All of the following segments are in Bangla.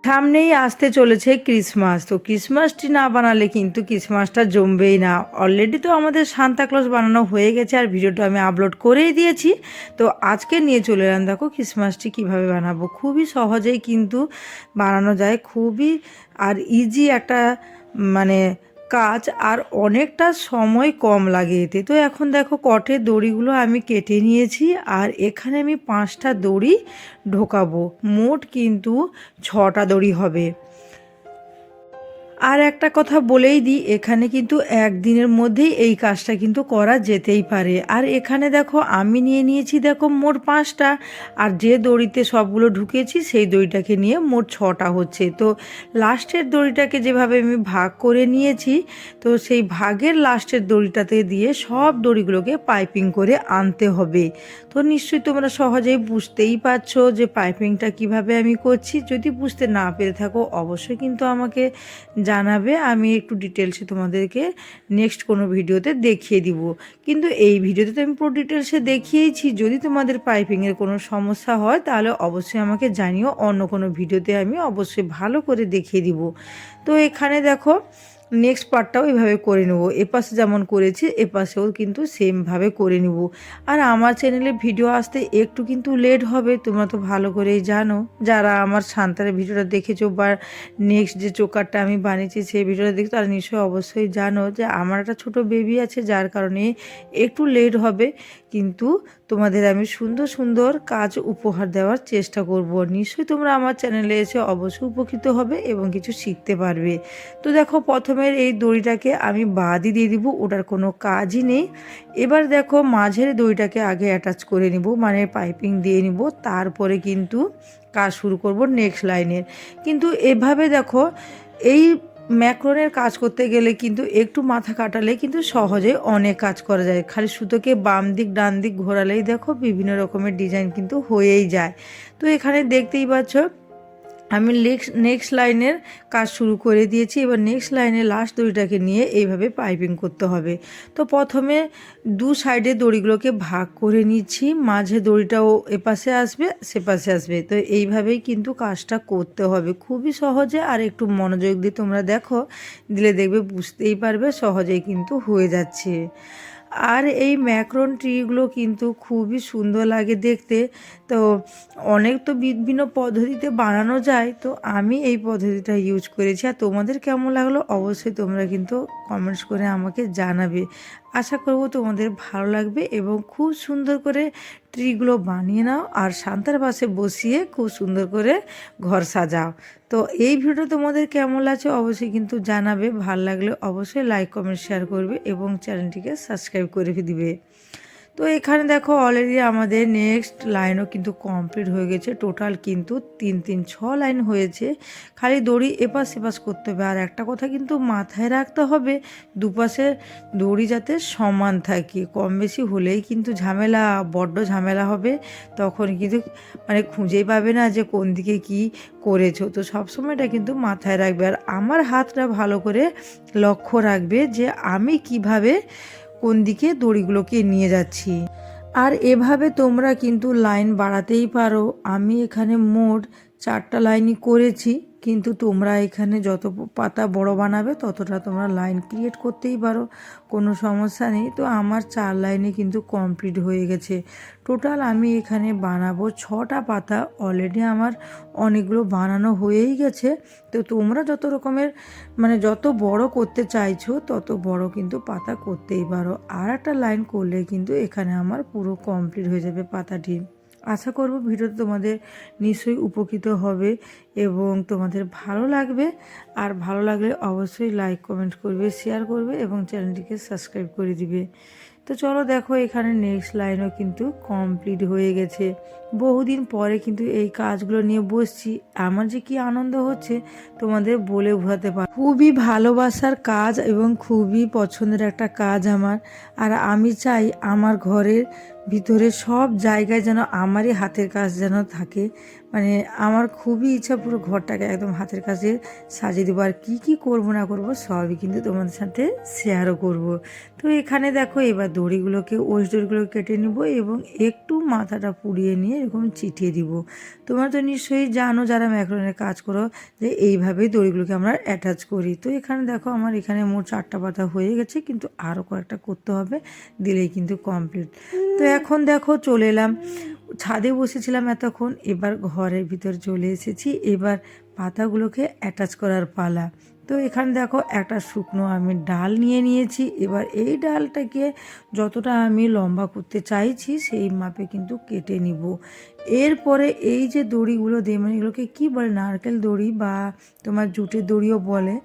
সামনেই আসতে চলেছে ক্রিসমাস। তো ক্রিসমাস ট্রি না বানালে কিন্তু ক্রিসমাসটা জমবেই না। অলরেডি তো আমাদের সান্তা ক্লজ বানানো হয়ে গেছে আর ভিডিওটা আমি আপলোড করেই দিয়েছি। তো আজকে নিয়ে চলে এলাম, দেখো ক্রিসমাস ট্রি কীভাবে বানাবো। খুবই সহজেই কিন্তু বানানো যায়, খুবই আর ইজি একটা মানে কাজ, আর অনেকটা সময় কম লাগে এতে। তো এখন দেখো কটের দড়িগুলো আমি কেটে নিয়েছি, আর এখানে আমি 5টা দড়ি ঢোকাবো। মোট কিন্তু 6টা দড়ি হবে। আর একটা কথা বলেই দিই, এখানে কিন্তু একদিনের মধ্যেই এই কাজটা কিন্তু করা যেতেই পারে। আর এখানে দেখো আমি নিয়ে নিয়েছি দেখো মোট 5টা, আর যে দড়িতে সবগুলো ঢুকেছি সেই দড়িটাকে নিয়ে মোট 6টা হচ্ছে। তো লাস্টের দড়িটাকে যেভাবে আমি ভাগ করে নিয়েছি, তো সেই ভাগের লাস্টের দড়িটাতে দিয়ে সব দড়িগুলোকে পাইপিং করে আনতে হবে। তো নিশ্চয়ই তোমরা সহজেই বুঝতেই পারছো যে পাইপিংটা কিভাবে আমি করছি। যদি বুঝতে না পেরে থাকো অবশ্যই কিন্তু আমাকে জানাবে, আমি একটু ডিটেলসে তোমাদেরকে নেক্সট কোনো ভিডিওতে দেখিয়ে দিব। কিন্তু এই ভিডিওতে তো আমি পুরো ডিটেলসে দেখিয়েছি। যদি তোমাদের পাইপিংয়ের কোনো সমস্যা হয় তাহলে অবশ্যই আমাকে জানিও, অন্য কোনো ভিডিওতে আমি অবশ্যই ভালো করে দেখিয়ে দিব। তো এখানে দেখো নেক্সট পার্টটাও এভাবে করে নেবো। এপাশে যেমন করেছি এপাশেও কিন্তু সেমভাবে করে নেব। আর আমার চ্যানেলে ভিডিও আসতে একটু কিন্তু লেট হবে, তোমরা তো ভালো করেই জানো। যারা আমার সান্তারের ভিডিওটা দেখেছো বা নেক্সট যে চোকারটা আমি বানিয়েছি সেই ভিডিওটা দেখছো, তারা নিশ্চয়ই অবশ্যই জানো যে আমার একটা ছোটো বেবি আছে, যার কারণে একটু লেট হবে। কিন্তু তোমাদের আমি সুন্দর সুন্দর কাজ উপহার দেওয়ার চেষ্টা করব। নিশ্চয়ই তোমরা আমার চ্যানেলে এসে অবশ্যই উপকৃত হবে এবং কিছু শিখতে পারবে। তো দেখো প্রথমের এই দড়িটাকে আমি বাদই দিয়ে দিব, ওটার কোনো কাজই নেই। এবার দেখো মাঝের দড়িটাকে আগে অ্যাটাচ করে নিব, মানে পাইপিং দিয়ে নিব, তারপরে কিন্তু কাজ শুরু করব নেক্সট লাইনের। কিন্তু এভাবে দেখো এই ম্যাক্রনের কাজ করতে গেলে কিন্তু একটু মাথা কাটালে কিন্তু সহজে অনেক কাজ করা যায়। খালি সুতোকে বাম দিক ডান দিক ঘোরালেই দেখো বিভিন্ন রকমের ডিজাইন কিন্তু হয়েই যায়। তো এখানে দেখতেই পাচ্ছ আমি নেক্সট লাইনের কাজ শুরু করে দিয়েছি। এবার নেক্সট লাইনের লাস্ট দড়িটাকে নিয়ে এইভাবে পাইপিং করতে হবে। তো প্রথমে দু সাইডে দড়িগুলোকে ভাগ করে নিচ্ছি, মাঝে দড়িটাও এপাশে আসবে সেপাশে আসবে। তো এইভাবেই কিন্তু কাজটা করতে হবে, খুবই সহজে। আর একটু মনোযোগ দিয়ে তোমরা দেখো, দিলে দেখবে বুঝতেই পারবে সহজেই কিন্তু হয়ে যাচ্ছে। আর এই ম্যাক্রন ট্রিগুলো কিন্তু খুবই সুন্দর লাগে দেখতে। তো অনেক তো বিভিন্ন পদ্ধতিতে বানানো যায়, তো আমি এই পদ্ধতিটা ইউজ করেছি। আর তোমাদের কেমন লাগলো অবশ্যই তোমরা কিন্তু কমেন্টস করে আমাকে জানাবে। আশা করব তোমাদের ভালো লাগবে এবং খুব সুন্দর করে ট্রিগুলো বানিয়ে নাও আর শান্তার পাশে বসিয়ে খুব সুন্দর করে ঘর সাজাও। তো এই ভিডিও তোমাদের কেমন লাগছে অবশ্যই কিন্তু জানাবে। ভালো লাগলে অবশ্যই লাইক কমেন্ট শেয়ার করবে এবং চ্যানেলটিকে সাবস্ক্রাইব করে দিবে। তো এখানে দেখো অলরেডি আমাদের নেক্সট লাইনও কিন্তু কমপ্লিট হয়ে গেছে। টোটাল কিন্তু 6 লাইন হয়েছে। খালি দড়ি এপাশ সেপাশ করতে হবে। আর একটা কথা কিন্তু মাথায় রাখতে হবে, দুপাশে দড়ি যাতে সমান থাকে। কম বেশি হলেই কিন্তু ঝামেলা, বড্ড ঝামেলা হবে। তখন কিন্তু মানে খুঁজেই পাবে না যে কোন দিকে কি করেছো। তো সবসময় এটা কিন্তু মাথায় রাখবে। আর আমার হাতটা ভালো করে লক্ষ্য রাখবে যে আমি কিভাবে কোন দিকে দড়িগুলোকে নিয়ে যাচ্ছি। আর এভাবে তোমরা কিন্তু লাইন বাড়াতেই পারো। আমি এখানে মোট 4টা লাইনই করেছি, কিন্তু তোমরা এখানে যত পাতা বড় বানাবে ততটা তোমরা লাইন ক্রিয়েট করতেই পারো, কোনো সমস্যা নেই। তো আমার 4 লাইনে কিন্তু কমপ্লিট হয়ে গেছে। টোটাল আমি এখানে বানাবো 6টা পাতা। অলরেডি আমার অনেকগুলো বানানো হয়েই গেছে। তো তোমরা যত রকমের মানে যত বড় করতে চাইছো তত বড় কিন্তু পাতা করতেই পারো। আর একটা লাইন করলে কিন্তু এখানে আমার পুরো কমপ্লিট হয়ে যাবে পাতাটি। আশা করব ভিডিওতে তোমাদের নিশ্চয়ই উপকৃত হবে এবং তোমাদের ভালো লাগবে। আর ভালো লাগলে অবশ্যই লাইক কমেন্ট করবে, শেয়ার করবে এবং চ্যানেলটিকে সাবস্ক্রাইব করে দিবে। তো চলো দেখো এখানে নেক্সট লাইনও কিন্তু কমপ্লিট হয়ে গেছে। বহুদিন পরে কিন্তু এই কাজগুলো নিয়ে বসছি, আমার যে কি আনন্দ হচ্ছে তোমাদের বলে বোঝাতে পার। খুবই ভালোবাসার কাজ এবং খুবই পছন্দের একটা কাজ আমার। আর আমি চাই আমার ঘরের ভিতরে সব জায়গায় যেন আমারই হাতের কাজ যেন থাকে। মানে আমার খুবই ইচ্ছা পুরো ঘরটাকে একদম হাতের কাজে সাজিয়ে দেবো, আর কী কী করবো না করবো সবই কিন্তু তোমাদের সাথে শেয়ারও করব। তো এখানে দেখো এবার দড়িগুলোকে ওই দড়িগুলো কেটে নিব এবং একটু মাথাটা পুড়িয়ে নিয়ে এরকম চিটিয়ে দিব। তোমরা তো নিশ্চয়ই জানো যারা ম্যাকরনের কাজ করো যে এইভাবেই দড়িগুলোকে আমরা অ্যাটাচ করি। তো এখানে দেখো আমার এখানে মোট 4টা পাতা হয়ে গেছে, কিন্তু আরও কয়েকটা করতে হবে, দিলেই কিন্তু কমপ্লিট। তো এখন দেখো চলে এলাম, ছাদে বসেছিলাম এতক্ষণ, এবার ঘরের ভিতর চলে এসেছি। এবার পাতাগুলোকে অ্যাটাচ করার পালা। তো এখানে দেখো একটা শুকনো আমি ডাল নিয়ে নিয়েছি। এবার এই ডালটাকে যতটা আমি লম্বা করতে চাইছি সেই মাপে কিন্তু কেটে নিব। এরপরে এই যে দড়িগুলো দিয়ে, মানে এগুলোকে কী বলে, নারকেল দড়ি বা তোমার জুটের দড়িও বলে।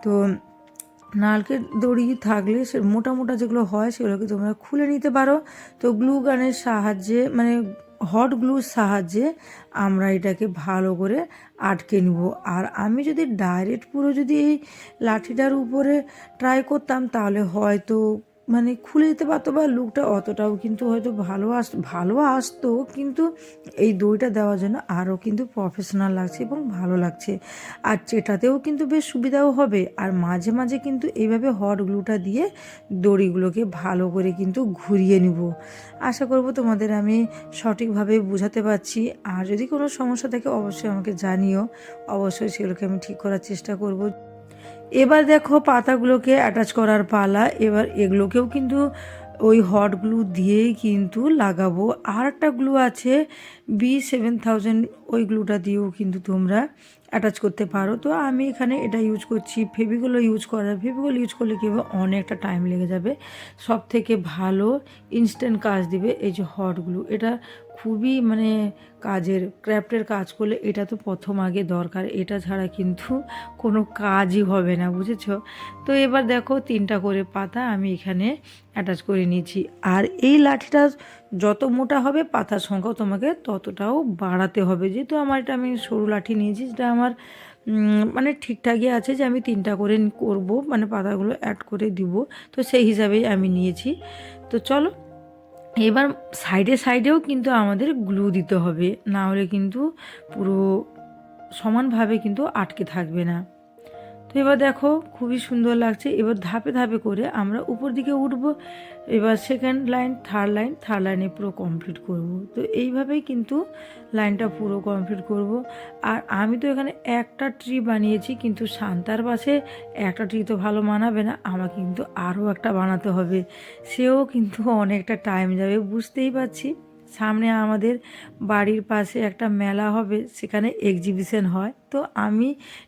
তো নারকেল দড়ি থাকলে সে মোটা মোটা যেগুলো হয় সেগুলোকে তোমরা খুলে নিতে পারো। তো গ্লু গানের সাহায্যে, মানে হট গ্লুর সাহায্যে আমরা এটাকে ভালো করে আটকে নিব। আর আমি যদি ডাইরেক্ট পুরো যদি এই লাঠিটার উপরে ট্রাই করতাম তাহলে হয়তো মানে খুলে যেতে পারতো, বা লুকটা অতটাও কিন্তু হয়তো ভালো আসতো, কিন্তু এই দইটা দেওয়ার জন্য আরও কিন্তু প্রফেশনাল লাগছে এবং ভালো লাগছে। আর চেটাতেও কিন্তু বেশ সুবিধাও হবে। আর মাঝে মাঝে কিন্তু এইভাবে হট গ্লুটা দিয়ে দড়িগুলোকে ভালো করে কিন্তু ঘুরিয়ে নিব। আশা করব তোমাদের আমি সঠিকভাবে বোঝাতে পারছি। আর যদি কোনো সমস্যা থাকে অবশ্যই আমাকে জানিও, অবশ্যই সেগুলোকে আমি ঠিক করার চেষ্টা করব। এবার দেখো পাতাগুলোকে অ্যাটাচ করার পালা। এবার এগুলোকেও কিন্তু ওই হট গ্লু দিয়েই কিন্তু লাগাবো। আর একটা গ্লু আছে B7000, ওই গ্লুটা দিয়েও কিন্তু তোমরা অ্যাটাচ করতে পারো। তো আমি এখানে এটা ইউজ করছি, ফেভিকলও ইউজ ফেভিকল ইউজ করলে কী হবে, অনেকটা টাইম লেগে যাবে। সব থেকে ভালো ইনস্ট্যান্ট কাজ দিবে এই যে হট গ্লু। এটা খুবই মানে কাজের, ক্র্যাফটের কাজ করলে এটা তো প্রথম আগে দরকার, এটা ছাড়া কিন্তু কোনো কাজই হবে না, বুঝেছো? তো এবার দেখো 3টা করে পাতা আমি এখানে অ্যাটাচ করে নিয়েছি। আর এই লাঠিটা যত মোটা হবে পাতার সংখ্যাও তোমাকে ততটাও বাড়াতে হবে। যেহেতু আমার এটা আমি সরু লাঠি নিয়েছি, যেটা আমার মানে ঠিকঠাকই আছে যে আমি 3টা করে করব, মানে পাতাগুলো অ্যাড করে দিব, তো সেই হিসাবেই আমি নিয়েছি। তো চলো এবার সাইডে সাইডেও কিন্তু আমাদের গ্লু দিতে হবে, না হলে কিন্তু পুরো সমানভাবে কিন্তু আটকে থাকবে না। তো এবার দেখো খুবই সুন্দর লাগছে। এবার ধাপে ধাপে করে আমরা উপর দিকে উঠব। এবার সেকেন্ড লাইন, থার্ড লাইনে পুরো কমপ্লিট করব। তো এইভাবেই কিন্তু লাইনটা পুরো কমপ্লিট করব। আর আমি তো এখানে একটা ট্রি বানিয়েছি, কিন্তু শান্তার পাশে একটা ট্রি তো ভালো মানাবে না, আমাকে কিন্তু আরও একটা বানাতে হবে। সেও কিন্তু অনেকটা টাইম যাবে, বুঝতেই পারছি। সামনে আমাদের বাড়ির পাশে একটা মেলা হবে, সেখানে এক্সিবিশন হয়। তো আমি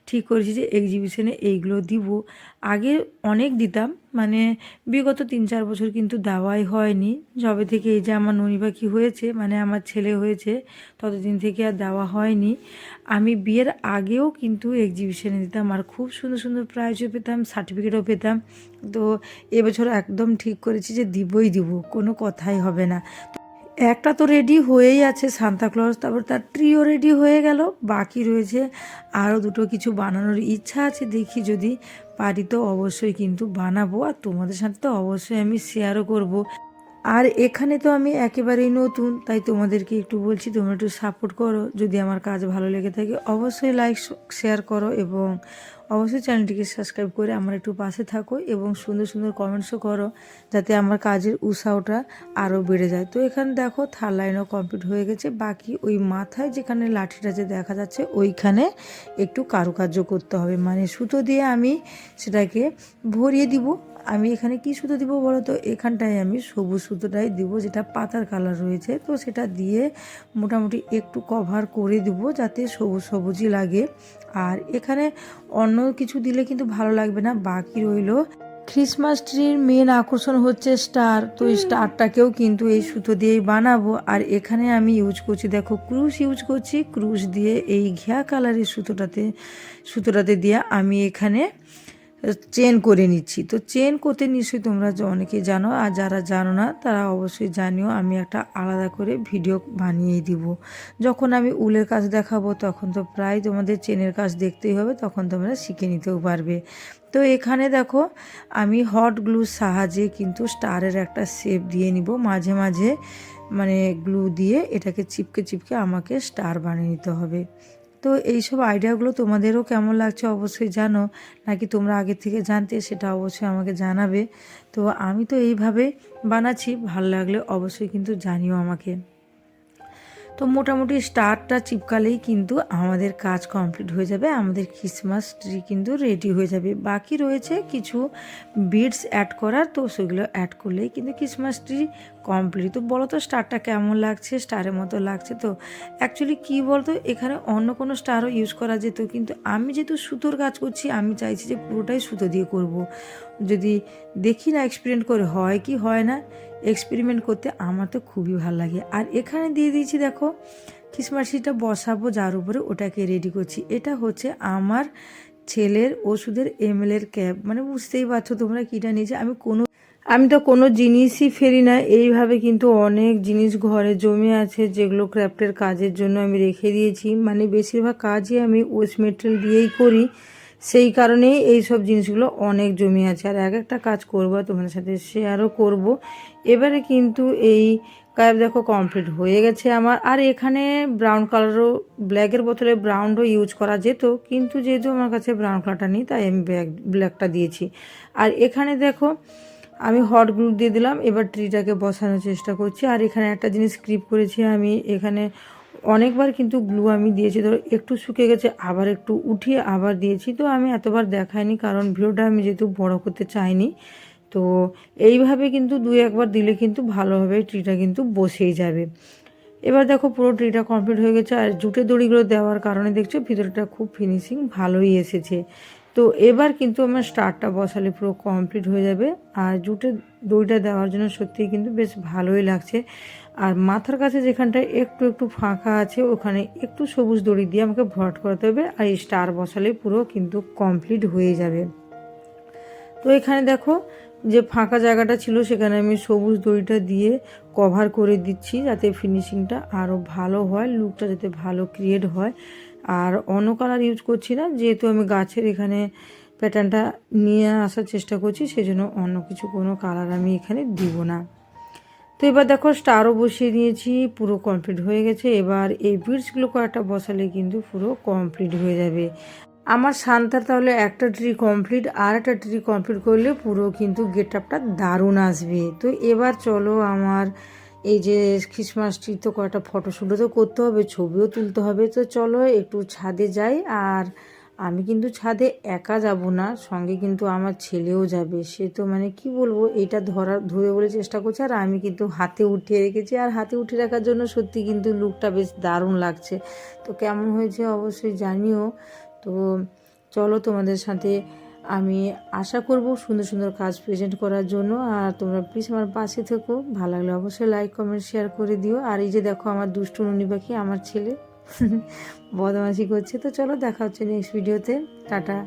ঠিক করেছি যে এক্সিবিশনে এইগুলো দিব। আগে অনেক দিতাম, মানে বিগত 3-4 বছর কিন্তু দেওয়াই হয়নি। যবে থেকে এই যে আমার ননি পাখি হয়েছে, মানে আমার ছেলে হয়েছে, ততদিন থেকে আর দেওয়া হয়নি। আমি বিয়ের আগেও কিন্তু এক্সিবিশনে দিতাম, আর খুব সুন্দর সুন্দর প্রাইজও পেতাম, সার্টিফিকেটও পেতাম। তো এবছর একদম ঠিক করেছি যে দিবই দিব, কোনো কথাই হবে না। একটা তো রেডি হয়েই আছে সান্তাক্লজ, তারপর তার ট্রিও রেডি হয়ে গেল, বাকি রয়েছে আরও দুটো কিছু বানানোর ইচ্ছা আছে। দেখি যদি পারি তো অবশ্যই কিন্তু বানাবো, আর তোমাদের সাথে তো অবশ্যই আমি শেয়ারও করব। আর এখানে তো আমি একেবারেই নতুন, তাই তোমাদেরকে একটু বলছি তোমরা একটু সাপোর্ট করো। যদি আমার কাজ ভালো লেগে থাকে অবশ্যই লাইক শেয়ার করো, এবং অবশ্যই চ্যানেলটিকে সাবস্ক্রাইব করে আমার একটু পাশে থাকো, এবং সুন্দর সুন্দর কমেন্টসও করো, যাতে আমার কাজের উৎসাহটা আরও বেড়ে যায়। তো এখানে দেখো থার্ড লাইনও কমপ্লিট হয়ে গেছে। বাকি ওই মাথায় যেখানে লাঠিটা যে দেখা যাচ্ছে ওইখানে একটু কারুকার্য করতে হবে, মানে সুতো দিয়ে আমি সেটাকে ভরিয়ে দিব। আমি এখানে কি সুতো দিব বলো তো, এখানটায় আমি সবুজ সুতোটাই দিব, যেটা পাতার কালার রয়েছে। তো সেটা দিয়ে মোটামুটি একটু কভার করে দিব, যাতে সবুজ সবুজই লাগে। আর এখানে অন্য কিছু দিলে কিন্তু ভালো লাগবে না। বাকি রইল ক্রিসমাস ট্রির মেন আকর্ষণ হচ্ছে স্টার। তো এই স্টারটাকেও কিন্তু এই সুতো দিয়েই বানাবো। আর এখানে আমি ইউজ করছি, দেখো ক্রুশ ইউজ করছি, ক্রুশ দিয়ে এই ঘিয়া কালারের সুতোটাতে দিয়ে আমি এখানে চেন করে নিচ্ছি। তো চেন করতে নিশ্চয়ই তোমরা অনেকে জানো, আর যারা জানো না তারা অবশ্যই জানিও। আমি একটা আলাদা করে ভিডিও বানিয়েই দিব। যখন আমি উলের কাজ দেখাবো তখন তো প্রায় তোমাদের চেনের কাজ দেখতেই হবে, তখন তোমরা শিখে নিতেও পারবে। তো এখানে দেখো আমি হট গ্লুর সাহায্যে কিন্তু স্টারের একটা শেপ দিয়ে নিব। মাঝে মাঝে মানে গ্লু দিয়ে এটাকে চিপকে চিপকে আমাকে স্টার বানিয়ে নিতে হবে। তো এইসব আইডিয়াগুলো তোমাদেরও কেমন লাগছে অবশ্যই জানো, নাকি তোমরা আগে থেকে জানতে সেটা অবশ্যই আমাকে জানাবে। তো আমি তো এইভাবে বানাচ্ছি, ভালো লাগলে অবশ্যই কিন্তু জানিও আমাকে। তো মোটামুটি স্টারটা চিপকালেই কিন্তু আমাদের কাজ কমপ্লিট হয়ে যাবে, আমাদের ক্রিসমাস ট্রি কিন্তু রেডি হয়ে যাবে। বাকি রয়েছে কিছু বিডস অ্যাড করার, তো সেগুলো অ্যাড করলেই কিন্তু ক্রিসমাস ট্রি কমপ্লিট। তো বলো তো স্টারটা কেমন লাগছে, স্টারের মতো লাগছে তো? অ্যাকচুয়ালি কী বলতো, এখানে অন্য কোনো স্টারও ইউজ করা যেত, কিন্তু আমি যেহেতু সুতোর কাজ করছি আমি চাইছি যে পুরোটাই সুতো দিয়ে করব। যদি দেখি না এক্সপেরিমেন্ট করে হয় কি হয় না, এক্সপেরিমেন্ট করতে আমার তো খুবই ভালো লাগে। আর এখানে দিয়ে দিয়েছি দেখো ক্রিসমাস ট্রিটা বসাবো যার উপরে, ওটাকে রেডি করছি। এটা হচ্ছে আমার ছেলের ওষুধের এমএলের ক্যাপ, মানে বুঝতেই পারছো তোমরা কীটা নিয়েছে। আমি তো কোনো জিনিসই ফেলি না, এইভাবে কিন্তু অনেক জিনিস ঘরে জমে আছে যেগুলো ক্রাফটের কাজের জন্য আমি রেখে দিয়েছি। মানে বেশিরভাগ কাজই আমি ওয়েস্ট মেটেরিয়াল দিয়েই করি, সেই কারণেই এই সব জিনিসগুলো অনেক জমে আছে। আর এক একটা কাজ করবো তোমাদের সাথে শেয়ারও করব। এবারে কিন্তু এই ক্যাপ দেখো কমপ্লিট হয়ে গেছে আমার। আর এখানে ব্রাউন কালারও, ব্ল্যাকের বোতলে ব্রাউনও ইউজ করা যেত, কিন্তু যেহেতু আমার কাছে ব্রাউন কালারটা নেই তাই আমি ব্ল্যাকটা দিয়েছি। আর এখানে দেখো আমি হট গ্লু দিয়ে দিলাম, এবার ট্রিটাকে বসানোর চেষ্টা করছি। আর এখানে একটা জিনিস স্ক্রিপ করেছি আমি, এখানে অনেকবার কিন্তু গ্লু আমি দিয়েছি, ধরো একটু শুকিয়ে গেছে আবার একটু উঠিয়ে আবার দিয়েছি। তো আমি এতবার দেখাইনি কারণ ভিডিওটা আমি যেহেতু বড় করতে চাইনি। তো এইভাবে কিন্তু দুই একবার দিলে কিন্তু ভালোভাবে ট্রিটা কিন্তু বসেই যাবে। এবার দেখো পুরো ট্রিটা কমপ্লিট হয়ে গেছে। আর জুটের দড়িগুলো দেওয়ার কারণে দেখছো ভিতরটা খুব ফিনিশিং ভালোই এসেছে। তো এবার কিন্তু আমার স্টারটা বসালে পুরো কমপ্লিট হয়ে যাবে। আর জুটের দড়িটা দেওয়ার জন্য সত্যিই কিন্তু বেশ ভালোই লাগছে। আর মাথার কাছে যেখানটায় একটু একটু ফাঁকা আছে ওখানে একটু সবুজ দড়ি দিয়ে আমাকে ভরাট করাতে হবে, আর এই স্টার বসালে পুরো কিন্তু কমপ্লিট হয়ে যাবে। তো এখানে দেখো যে ফাঁকা জায়গাটা ছিল সেখানে আমি সবুজ দড়িটা দিয়ে কভার করে দিচ্ছি যাতে ফিনিশিংটা আরও ভালো হয়, লুকটা যাতে ভালো ক্রিয়েট হয়। আর অন্য কালার ইউজ করছি না, যেহেতু আমি গাছের এখানে প্যাটার্নটা নিয়ে আসার চেষ্টা করছি, সেজন্য অন্য কিছু কোনো কালার আমি এখানে দিব না। তো এবার দেখো স্টারও বসিয়ে দিয়েছি, পুরো কমপ্লিট হয়ে গেছে। এবার এই বিডসগুলো কয়েকটা বসালে কিন্তু পুরো কমপ্লিট হয়ে যাবে আমার সান্তার। তাহলে একটা ট্রি কমপ্লিট, আর একটা ট্রি কমপ্লিট করলে পুরো কিন্তু গেট আপটা দারুণ আসবে। তো এবার চলো আমার এই যে ক্রিসমাস ট্রি তো কয়েকটা ফটোশ্যুটও তো করতে হবে, ছবিও তুলতে হবে। তো চলো একটু ছাদে যাই। আর আমি কিন্তু ছাদে একা যাব না, সঙ্গে কিন্তু আমার ছেলেও যাবে। সে তো মানে কি বলবো, এটা ধরে বলে চেষ্টা করছে, আর আমি কিন্তু হাতে উঠিয়ে রেখেছি। আর হাতে উঠিয়ে রাখার জন্য সত্যি কিন্তু লুকটা বেশ দারুণ লাগছে। তো কেমন হয়েছে অবশ্যই জানিও। তো চলো তোমাদের সাথে আমি আশা করব সুন্দর সুন্দর কাজ প্রেজেন্ট করার জন্য। আর তোমরা প্লিজ আমার পাশে থেকো, ভালো লাগলে অবশ্যই লাইক কমেন্ট শেয়ার করে দিও। আর এই যে দেখো আমার দুষ্টু নুনি পাখি, আমার ছেলে বদমাশি করছে। তো চলো দেখা হচ্ছে নেক্সট ভিডিওতে, টাটা।